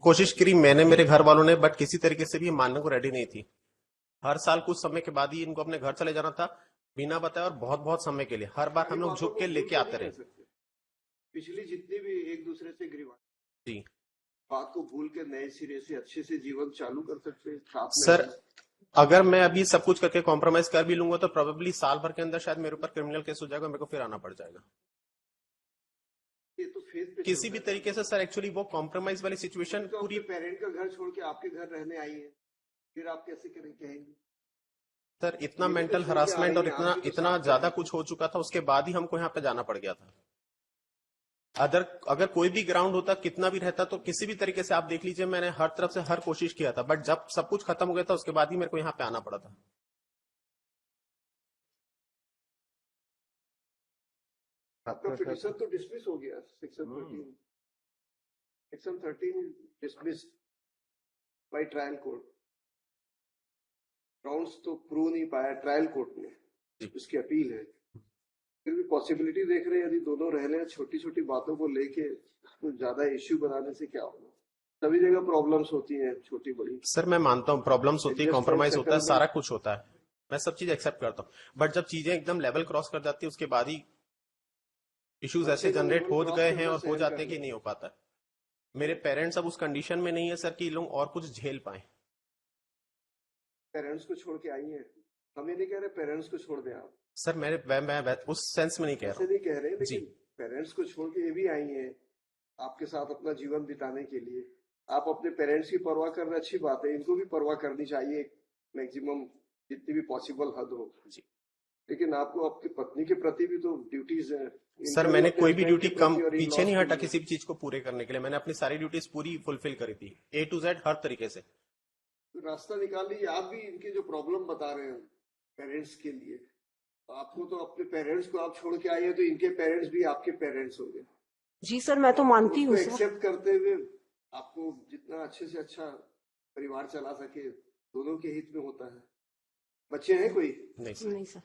कोशिश करी मैंने, मेरे घर वालों ने, बट किसी तरीके से भी मानने को रेडी नहीं थी। हर साल कुछ समय के बाद ही इनको अपने घर चले जाना था, बिना बताए, और बहुत बहुत समय के लिए। हर बार हम लोग झुक के लेके आते रहे। पिछली जितनी भी एक दूसरे से गिरवा जी, बात को भूल के नए सिरे से अच्छे से जीवन चालू कर सकते हैं साथ में। सर अगर मैं अभी सब कुछ करके कॉम्प्रोमाइज कर भी लूंगा तो प्रोबेबली साल भर के अंदर शायद मेरे ऊपर क्रिमिनल केस हो जाएगा, मेरे को फिर आना पड़ जाएगा। ये तो फेस पे किसी भी तरीके से सर, एक्चुअली वो कॉम्प्रोमाइज वाली सिचुएशन तो पूरी। पेरेंट का घर छोड़ के आपके घर रहने आई है, फिर आप कैसे कहेंगे? सर इतना मेंटल हरासमेंट और इतना इतना ज्यादा कुछ हो चुका था, उसके बाद ही हमको यहाँ पे जाना पड़ गया था। अगर कोई भी ग्राउंड होता, कितना भी रहता, तो किसी भी तरीके से आप देख लीजिए, मैंने हर तरफ से हर कोशिश किया था, बट जब सब कुछ खत्म हो गया था उसके बाद ही मेरे को यहाँ पे आना पड़ा था। आपका पिटीशन तो डिसमिस हो गया, section 13 dismiss by trial court. Grounds तो प्रूव नहीं पाया ट्रायल कोर्ट ने, उसकी अपील है। फिर भी पॉसिबिलिटी देख रहे हैं, यदि दोनों रह रहे हैं, छोटी छोटी बातों को लेके तो ज्यादा इश्यू बनाने से क्या होगा? सभी जगह प्रॉब्लम्स होती हैं, छोटी बड़ी। सर मैं मानता हूँ प्रॉब्लम्स होती है, कॉम्प्रोमाइज होता है, सारा कुछ होता है, मैं सब चीज एक्सेप्ट करता हूँ, बट जब चीजें एकदम लेवल क्रॉस कर जाती है उसके बाद ही इश्यूज ऐसे जनरेट हो गए हैं और हो जाते हैं कि नहीं हो पाता है। मेरे पेरेंट्स अब उस कंडीशन में नहीं है सर कि लोग और कुछ झेल पाए। पेरेंट्स को छोड़ के आई है, हम ये नहीं कह रहे पेरेंट्स को छोड़ दें आप सर मैं उस सेंस में नहीं कह रहा हूँ। नहीं कह रहे, लेकिन पेरेंट्स को छोड़ के ये भी आई हैं आपके साथ अपना जीवन बिताने के लिए। आप अपने पेरेंट्स की परवाह कर रहे, अच्छी बात है, इनको भी परवाह करनी चाहिए मैक्सिमम, जितनी भी पॉसिबल हद हो जी। लेकिन आपको अपनी पत्नी के प्रति भी तो ड्यूटीज है। सर मैंने कोई भी ड्यूटी कम पीछे नहीं हटा किसी भी चीज को पूरे करने के लिए, मैंने अपनी सारी ड्यूटीज पूरी फुलफिल करी थी, A to Z हर तरीके से। तो रास्ता निकाल लीजिए। आप भी इनके जो प्रॉब्लम बता रहे हैं पेरेंट्स के लिए, आपको तो अपने पेरेंट्स को आप छोड़ के आए हैं, तो इनके पेरेंट्स भी आपके पेरेंट्स हो गए। जी सर, मैं तो मानती हूँ सर। एक्सेप्ट करते हुए आपको जितना अच्छे से अच्छा परिवार चला सके, दोनों के हित में होता है। बच्चे हैं कोई? नहीं सर। नहीं सर।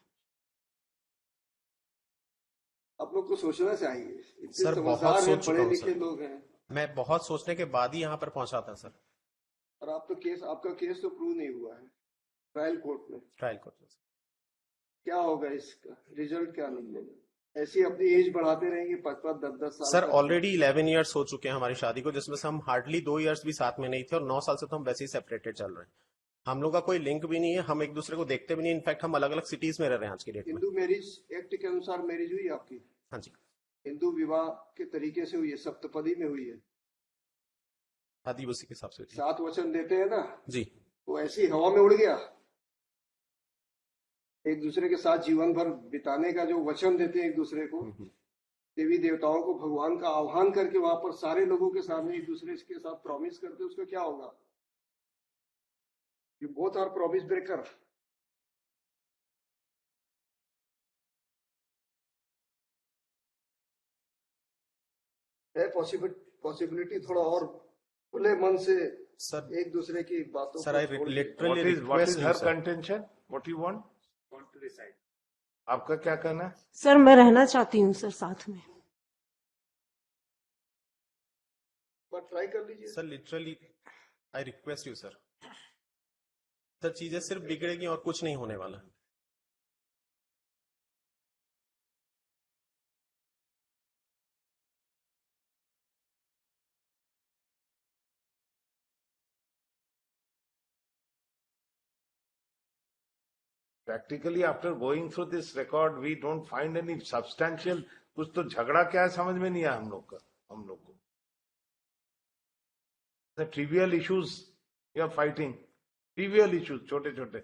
आप लोग को सोचना चाहिए, सर बहुत सोच चुका हूँ लिखे लोग हैं। मैं बहुत सोचने के बाद ही यहाँ पर पहुंचा था सर। और आप तो आपका केस तो प्रूव नहीं हुआ है ट्रायल कोर्ट में। ट्रायल कोर्ट में क्या होगा इसका रिजल्ट, क्या निकलेगा? ऐसी अपनी एज बढ़ाते रहेंगे 5-5, 10-10 साल। सर ऑलरेडी 11 ईयर्स हो चुके हैं हमारी शादी को, जिसमें से हम हार्डली 2 ईयर्स भी साथ में नहीं थे, और 9 साल से तो हम वैसे ही सेपरेटेड चल रहे हैं। हम लोग का कोई लिंक भी नहीं है, हम एक दूसरे को देखते भी नहीं, इनफैक्ट हम अलग अलग सिटीज में रह रहे हैं आज की डेट में। हिंदू मैरिज एक्ट के अनुसार मैरिज हुई आपकी? हाँ जी। हिंदू विवाह के तरीके से हुई है, सप्तपदी में हुई है। आदिवासी के हिसाब से 7 वचन देते हैं ना जी, वो ऐसी हवा में उड़ गया। एक दूसरे के साथ जीवन भर बिताने का जो वचन देते हैं एक दूसरे को, देवी देवताओं को भगवान का आह्वान करके वहां पर सारे लोगों के सामने एक दूसरे के साथ प्रॉमिस करते, उसका क्या होगा? You both are promise breaker. है पॉसिबिलिटी थोड़ा और खुले मन से सर एक दूसरे की बातों सर, को literally what is her contention? What you want to decide? आपका क्या कहना है? सर मैं रहना चाहती हूँ सर साथ में। ट्राई कर लीजिए sir, literally I request you sir. Sir चीजें सिर्फ बिगड़ेगी और कुछ नहीं होने वाला। Practically, after going through this record, we don't find any substantial. कुछ तो झगड़ा क्या है समझ में नहीं आया हम लोग को। The trivial issues we are fighting, trivial issues, छोटे छोटे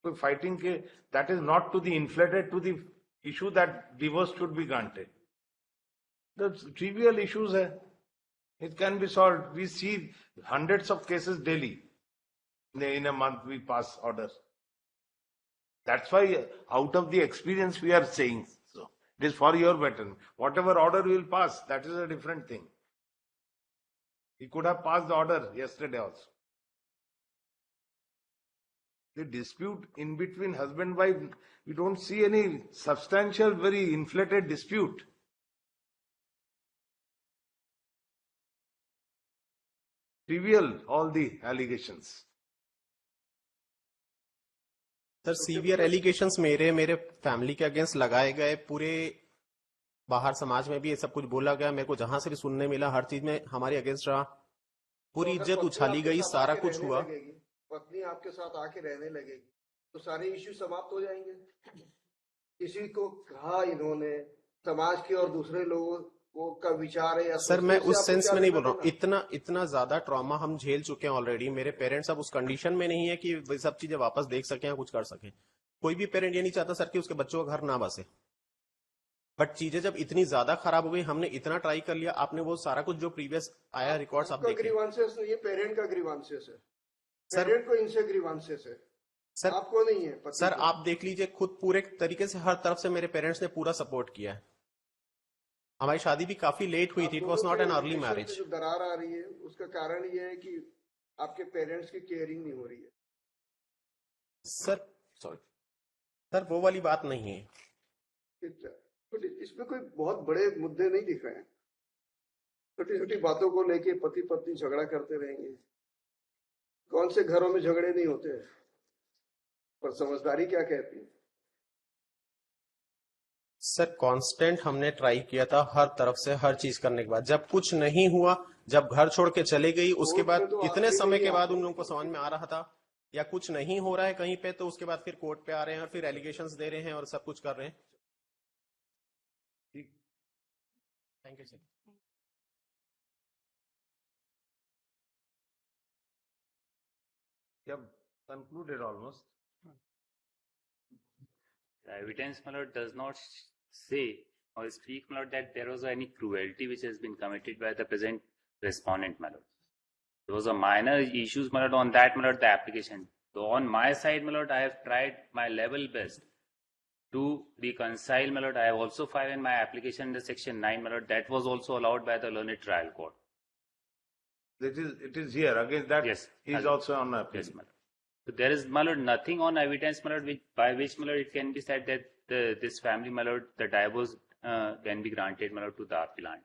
कोई fighting के, that is not to the inflated to the issue that divorce should be granted. The trivial issues है, it can be solved. We see hundreds of cases daily. In a month we pass orders. That's why out of the experience we are saying, so it is for your betterment. Whatever order we will pass, that is a different thing. He could have passed the order yesterday also. The dispute in between husband and wife, we don't see any substantial, very inflated dispute. trivial, all the allegations. Sir severe allegations मेरे मेरे family के against लगाए गए, पूरे बाहर समाज में भी ये सब कुछ बोला गया, मेरे को जहां से भी सुनने मिला हर चीज में हमारे अगेंस्ट रहा, पूरी तो अगर इज्जत पत्नी उछाली आपके गई, साथ सारा आके कुछ रहने हुआ। लगेगी, पत्नी आपके साथ आके रहने लगेगी तो सारे इश्यू समाप्त हो जाएंगे। किसी को कहा इन्होंने, समाज के और दूसरे लोगों को का विचार है या सर मैं सोचने से उस आपको सेंस क्या में नहीं लेना बोल रहा हूँ, देना? इतना इतना ज्यादा ट्रॉमा हम झेल चुके हैं ऑलरेडी। मेरे पेरेंट्स अब उस कंडीशन में नहीं है कि वे सब चीजें वापस देख सकें या कुछ कर सकें। कोई भी पेरेंट ये नहीं चाहता सर कि उसके बच्चों का घर ना बसे, बट चीजें जब इतनी ज्यादा खराब हो गई, हमने इतना ट्राई कर लिया, आपने वो सारा कुछ जो प्रीवियस आया रिकॉर्ड्स आप आपका देखें। ग्रीवांसेस ये पेरेंट का ग्रीवांसेस है, सर पेरेंट को इनसे ग्रीवांसेस है, सर आपको नहीं है पति सर को। आप देख लीजिए खुद, पूरे तरीके से हर तरफ से मेरे पेरेंट्स ने पूरा सपोर्ट किया है। हमारी शादी भी काफी लेट हुई आप थी, इट दोनों वॉज नॉट के एन अर्ली रिलेशन में मैरिज। जो दरार आ रही है उसका कारण ये है कि आपके पेरेंट्स की केयरिंग नहीं हो रही है। सर सॉरी सर, वो वाली बात नहीं है। छोटी इसमें कोई बहुत बड़े मुद्दे नहीं दिख रहे हैं, छोटी छोटी बातों को लेके पति पत्नी झगड़ा करते रहेंगे। कौन से घरों में झगड़े नहीं होते हैं, पर समझदारी क्या कहती है? सर कांस्टेंट हमने ट्राई किया था हर तरफ से, हर चीज करने के बाद जब कुछ नहीं हुआ, जब घर छोड़ के चले गई, उसके कोर्ट बाद में तो इतने आखिरी समय में के ही बाद आपको- उन लोगों को समझ में आ रहा था या कुछ नहीं हो रहा है कहीं पे, तो उसके बाद फिर कोर्ट पे आ रहे हैं और फिर एलिगेशंस दे रहे हैं और सब कुछ कर रहे हैं। Thank you sir. You have concluded almost. The evidence, my lord, does not say or speak, my lord, that there was any cruelty which has been committed by the present respondent, my lord. There was a minor issues, my lord, on that, my lord, the application. So on my side, my lord, I have tried my level best to reconcile, my lord. I have also filed in my application in the section 9, my lord. That was also allowed by the learned trial court. It is here. Against that, Yes, he my is lord. also on appeal. Yes, my lord. So there is, my lord, nothing on evidence, my lord, by which, my lord, it can be said that this family, my lord, the divorce can be granted, my lord, to the appellant.